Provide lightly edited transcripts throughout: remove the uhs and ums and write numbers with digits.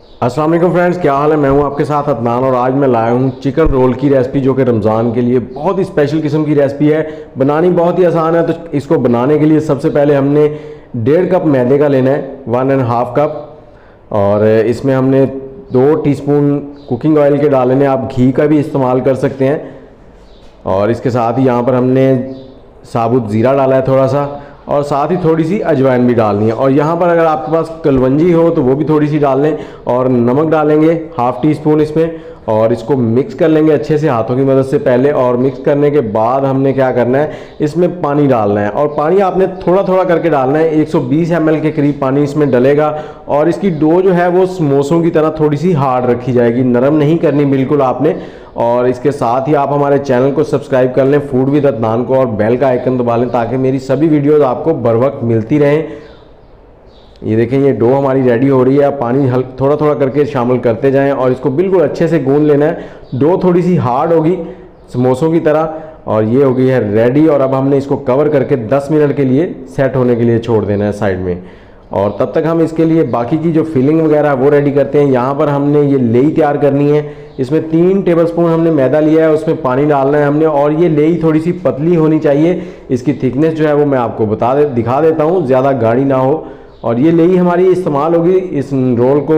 अस्सलाम वालेकुम फ्रेंड्स, क्या हाल है। मैं हूं आपके साथ अदनान और आज मैं लाया हूं चिकन रोल की रेसिपी जो कि रमज़ान के लिए बहुत ही स्पेशल किस्म की रेसिपी है। बनानी बहुत ही आसान है। तो इसको बनाने के लिए सबसे पहले हमने 1.5 कप मैदे का लेना है, 1.5 कप। और इसमें हमने 2 टीस्पून कुकिंग ऑयल के डालने, आप घी का भी इस्तेमाल कर सकते हैं। और इसके साथ ही यहाँ पर हमने साबुत ज़ीरा डाला है थोड़ा सा, और साथ ही थोड़ी सी अजवाइन भी डालनी है। और यहाँ पर अगर आपके पास कलवंजी हो तो वो भी थोड़ी सी डाल लें। और नमक डालेंगे 1/2 टीस्पून इसमें, और इसको मिक्स कर लेंगे अच्छे से हाथों की मदद से पहले। और मिक्स करने के बाद हमने क्या करना है, इसमें पानी डालना है। और पानी आपने थोड़ा थोड़ा करके डालना है। 120 ml के करीब पानी इसमें डलेगा। और इसकी डो जो है वो समोसों की तरह थोड़ी सी हार्ड रखी जाएगी, नरम नहीं करनी बिल्कुल आपने। और इसके साथ ही आप हमारे चैनल को सब्सक्राइब कर लें, फूड विद अदनान को, और बेल का आइकन दबा लें ताकि मेरी सभी वीडियोस आपको बर वक्त मिलती रहें। ये देखें, ये डो हमारी रेडी हो रही है। पानी थोड़ा थोड़ा करके शामिल करते जाएं और इसको बिल्कुल अच्छे से गूंद लेना है। डो थोड़ी सी हार्ड होगी समोसों की तरह, और ये हो गई है रेडी। और अब हमने इसको कवर करके 10 मिनट के लिए सेट होने के लिए छोड़ देना है साइड में। और तब तक हम इसके लिए बाकी की जो फिलिंग वगैरह है वो रेडी करते हैं। यहाँ पर हमने ये लेई तैयार करनी है। इसमें 3 टेबलस्पून हमने मैदा लिया है, उसमें पानी डालना है हमने। और ये लेई थोड़ी सी पतली होनी चाहिए। इसकी थिकनेस जो है वो मैं आपको दिखा देता हूँ, ज़्यादा गाढ़ी ना हो। और ये लेई हमारी इस्तेमाल होगी इस रोल को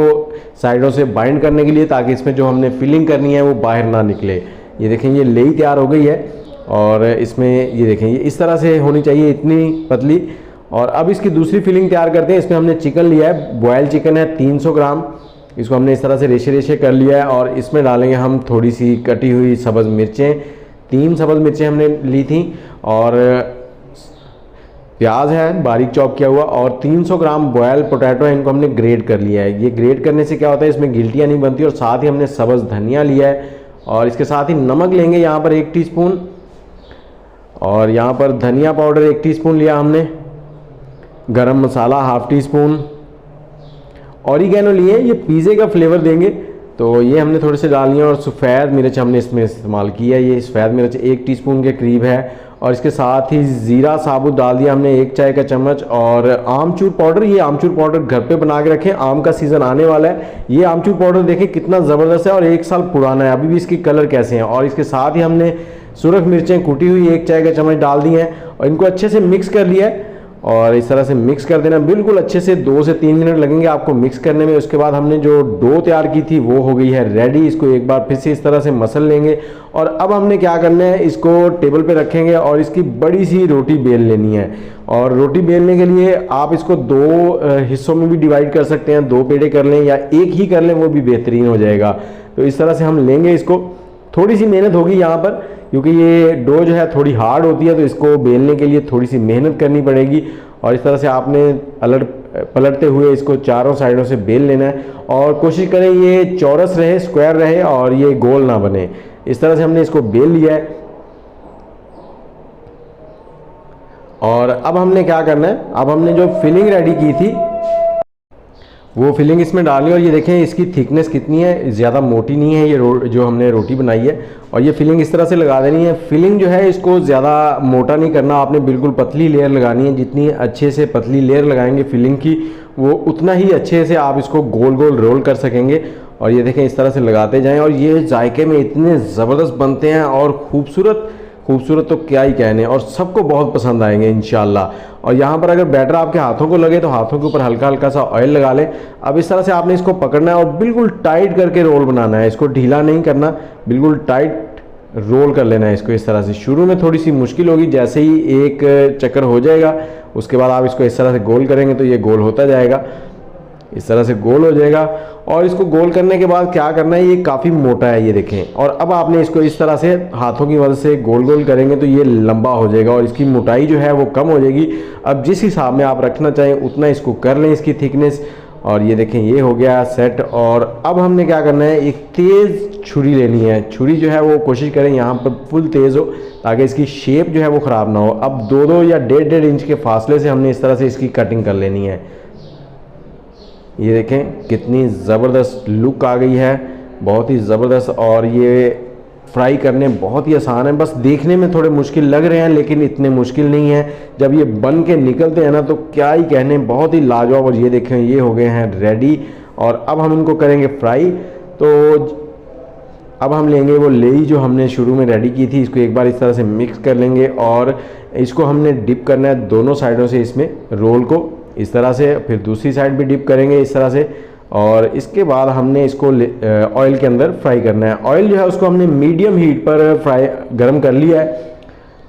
साइडों से बाइंड करने के लिए, ताकि इसमें जो हमने फिलिंग करनी है वो बाहर ना निकले। ये देखें, ये लेई तैयार हो गई है। और इसमें ये देखें, ये इस तरह से होनी चाहिए, इतनी पतली। और अब इसकी दूसरी फिलिंग तैयार करते हैं। इसमें हमने चिकन लिया है, बॉयल चिकन है 300 ग्राम। इसको हमने इस तरह से रेशे रेशे कर लिया है। और इसमें डालेंगे हम थोड़ी सी कटी हुई सब्ज़ मिर्चें, 3 सब्ज़ मिर्चें हमने ली थी। और प्याज है बारीक चॉप किया हुआ, और 300 ग्राम बॉयल पोटैटो है, इनको हमने ग्रेट कर लिया है। ये ग्रेट करने से क्या होता है, इसमें गिल्टियाँ नहीं बनती। और साथ ही हमने सब्ज़ धनिया लिया है। और इसके साथ ही नमक लेंगे यहाँ पर 1 टीस्पून। और यहाँ पर धनिया पाउडर 1 टीस्पून लिया हमने। गरम मसाला 1/2 टीस्पून। ऑरिगेनो लिए, ये पिज़्ज़े का फ्लेवर देंगे, तो ये हमने थोड़े से डालनी है। और सफ़ेद मिर्च हमने इसमें इस्तेमाल की है, ये सफ़ेद मिर्च 1 टीस्पून के करीब है। और इसके साथ ही ज़ीरा साबुत डाल दिया हमने 1 चाय का चम्मच। और आमचूर पाउडर, ये आमचूर पाउडर घर पे बना के रखें, आम का सीज़न आने वाला है। ये आमचूर पाउडर देखें कितना ज़बरदस्त है और 1 साल पुराना है, अभी भी इसकी कलर कैसे हैं। और इसके साथ ही हमने सुरख मिर्चें कुटी हुई 1 चाय का चम्मच डाल दी हैं, और इनको अच्छे से मिक्स कर लिया है। और इस तरह से मिक्स कर देना बिल्कुल अच्छे से, 2 से 3 मिनट लगेंगे आपको मिक्स करने में। उसके बाद हमने जो डो तैयार की थी वो हो गई है रेडी। इसको एक बार फिर से इस तरह से मसल लेंगे। और अब हमने क्या करना है, इसको टेबल पे रखेंगे और इसकी बड़ी सी रोटी बेल लेनी है। और रोटी बेलने के लिए आप इसको 2 हिस्सों में भी डिवाइड कर सकते हैं, 2 पेड़े कर लें या एक ही कर लें, वो भी बेहतरीन हो जाएगा। तो इस तरह से हम लेंगे इसको। थोड़ी सी मेहनत होगी यहाँ पर, क्योंकि ये डो जो है थोड़ी हार्ड होती है, तो इसको बेलने के लिए थोड़ी सी मेहनत करनी पड़ेगी। और इस तरह से आपने पलटते हुए इसको चारों साइडों से बेल लेना है। और कोशिश करें ये चौरस रहे, स्क्वायर रहे, और ये गोल ना बने। इस तरह से हमने इसको बेल लिया है। और अब हमने क्या करना है, अब हमने जो फिलिंग रेडी की थी वो फिलिंग इसमें डालनी है। और ये देखें इसकी थिकनेस कितनी है, ज़्यादा मोटी नहीं है ये जो हमने रोटी बनाई है। और ये फिलिंग इस तरह से लगा देनी है। फिलिंग जो है इसको ज़्यादा मोटा नहीं करना आपने, बिल्कुल पतली लेयर लगानी है। जितनी अच्छे से पतली लेयर लगाएंगे फिलिंग की, वो उतना ही अच्छे से आप इसको गोल गोल रोल कर सकेंगे। और ये देखें इस तरह से लगाते जाएँ। और ये जायके में इतने ज़बरदस्त बनते हैं और खूबसूरत तो क्या ही कहने, और सबको बहुत पसंद आएंगे इंशाल्लाह। और यहाँ पर अगर बैटर आपके हाथों को लगे तो हाथों के ऊपर हल्का हल्का सा ऑयल लगा लें। अब इस तरह से आपने इसको पकड़ना है और बिल्कुल टाइट करके रोल बनाना है। इसको ढीला नहीं करना, बिल्कुल टाइट रोल कर लेना है इसको इस तरह से। शुरू में थोड़ी सी मुश्किल होगी, जैसे ही एक चक्कर हो जाएगा उसके बाद आप इसको इस तरह से गोल करेंगे तो ये गोल होता जाएगा, इस तरह से गोल हो जाएगा। और इसको गोल करने के बाद क्या करना है, ये काफ़ी मोटा है ये देखें। और अब आपने इसको इस तरह से हाथों की मदद से गोल गोल करेंगे तो ये लंबा हो जाएगा और इसकी मोटाई जो है वो कम हो जाएगी। अब जिस हिसाब में आप रखना चाहें उतना इसको कर लें, इसकी थिकनेस। और ये देखें ये हो गया सेट। और अब हमने क्या करना है, एक तेज़ छुरी लेनी है। छुरी जो है वो कोशिश करें यहाँ पर फुल तेज़ हो, ताकि इसकी शेप जो है वो ख़राब ना हो। अब 2-2 या 1.5 इंच के फासले से हमने इस तरह से इसकी कटिंग कर लेनी है। ये देखें कितनी ज़बरदस्त लुक आ गई है, बहुत ही ज़बरदस्त। और ये फ्राई करने बहुत ही आसान है, बस देखने में थोड़े मुश्किल लग रहे हैं लेकिन इतने मुश्किल नहीं है। जब ये बन के निकलते हैं ना तो क्या ही कहने, बहुत ही लाजवाब। और ये देखें ये हो गए हैं रेडी। और अब हम इनको करेंगे फ्राई। तो अब हम लेंगे वो लेई जो हमने शुरू में रेडी की थी, इसको एक बार इस तरह से मिक्स कर लेंगे और इसको हमने डिप करना है दोनों साइडों से इसमें रोल को इस तरह से, फिर दूसरी साइड भी डिप करेंगे इस तरह से और इसके बाद हमने इसको ऑयल के अंदर फ्राई करना है। ऑयल जो है उसको हमने मीडियम हीट पर फ्राई गर्म कर लिया है।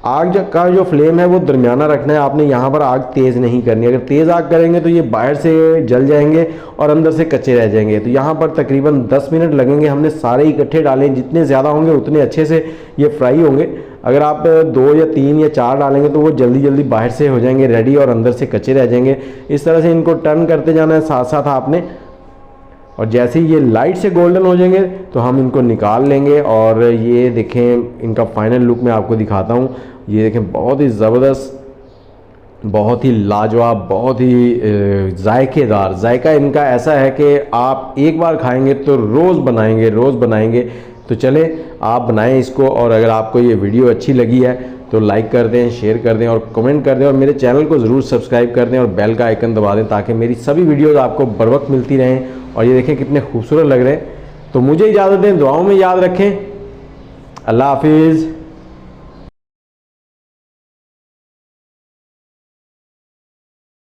आग का जो फ्लेम है वो दरमियाना रखना है, आपने यहाँ पर आग तेज़ नहीं करनी। अगर तेज़ आग करेंगे तो ये बाहर से जल जाएंगे और अंदर से कच्चे रह जाएंगे। तो यहाँ पर तकरीबन 10 मिनट लगेंगे, हमने सारे इकट्ठे डालें, जितने ज़्यादा होंगे उतने अच्छे से ये फ्राई होंगे। अगर आप 2 या 3 या 4 डालेंगे तो वो जल्दी जल्दी बाहर से हो जाएंगे रेडी और अंदर से कच्चे रह जाएंगे। इस तरह से इनको टर्न करते जाना है साथ साथ आपने, और जैसे ही ये लाइट से गोल्डन हो जाएंगे तो हम इनको निकाल लेंगे। और ये देखें इनका फाइनल लुक मैं आपको दिखाता हूँ। ये देखें बहुत ही ज़बरदस्त, बहुत ही लाजवाब, बहुत ही जायकेदार। जायका इनका ऐसा है कि आप एक बार खाएंगे तो रोज़ बनाएंगे। तो चले आप बनाएं इसको, और अगर आपको ये वीडियो अच्छी लगी है तो लाइक कर दें, शेयर कर दें और कमेंट कर दें, और मेरे चैनल को ज़रूर सब्सक्राइब कर दें और बेल का आइकन दबा दें ताकि मेरी सभी वीडियोज़ आपको बर वक्त मिलती रहें। और ये देखें कितने खूबसूरत लग रहे हैं। तो मुझे इजाज़त दें, दुआओं में याद रखें। अल्लाह हाफिज़।